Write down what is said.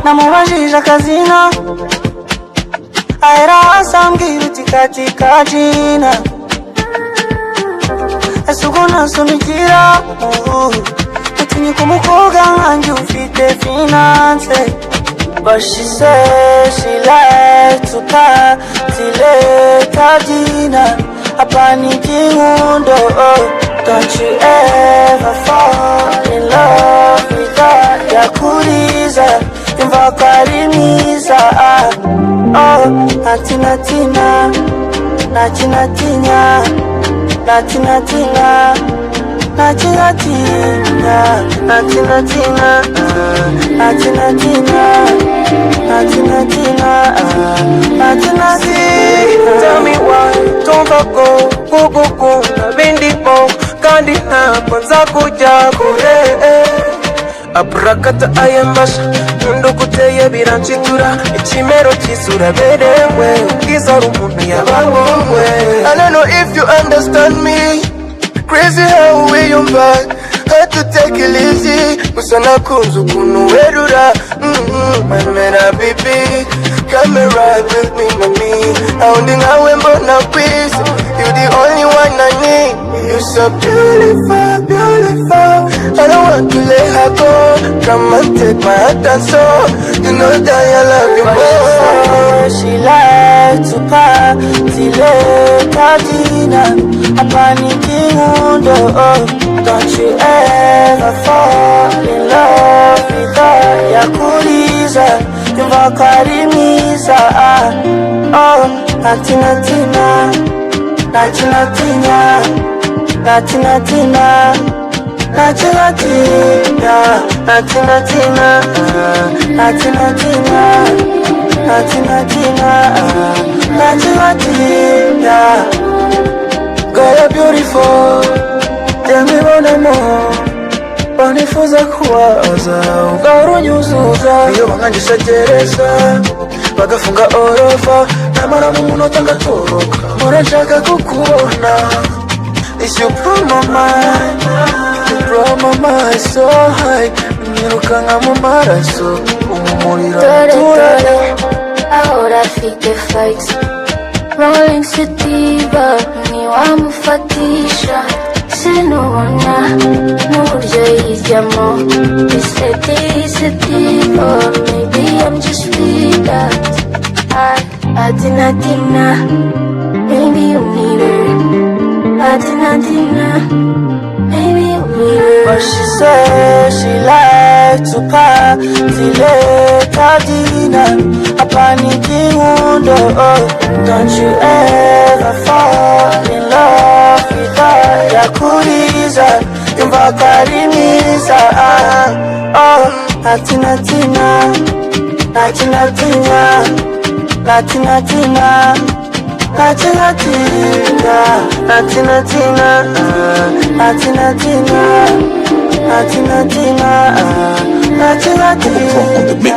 namubajije akazina ahera asambwira uti katika jina ese ubwo nasunikira utinyika umukobwa nkanjye ufite finance. But she said she likes to party late dinner apaniki ngundo. Don't you ever fall in love with her yakuriza imva karimiza. Natina tina natina tina natina tina natina tina natina tina natina tina natina tina natina tina. Tell me why don't go bendi mo kandi kwanza kuja kure. Abrakata ayambasha mundo kuteye biranchitura ikimero kisura berewe ukizara umuntu yabawowe. I don't know if you understand me. Crazy how we on back, had to take it easy. Gusa nakunze ukuntu werura. My mera baby, come and ride with me, mami. Hounding nkawe mbona kwisi, you the only one I need. You so beautiful, beautiful. I don't want to let her go. Come and take my heart and soul. You know that I love you more. She likes to party late dinner apaniki ngundo. Don't you ever fall in love with her yakuriza imva karimiza. Natina tina natina tina natina tina natina tina natina tina natina tina natina tina natina tina. Girl, you're beautiful. Tell me one more. Banifuza kuwaza ukarunyuzuza iyo bangangishagereza bagafunga orofa namara mu munota ngatoroka. Murashaka kukubona. It's you blow my mind, you blow my mind so high. Niruka nka mu maraso umuriro dore ahora afite fights rolling sativa ni wamufatisha sinubona n'uburyo yiryamo. Isetivo maybe I'm just weak. Atina tina maybe you need her. Atina tina maybe you need her. But she said she likes to party late dinner apaniki ngundo. Don't you ever fall in love with her yakuriza imva karimiza. Natina tina natina tina natina tina natina tina natina tina natina tina natina tina natina tina.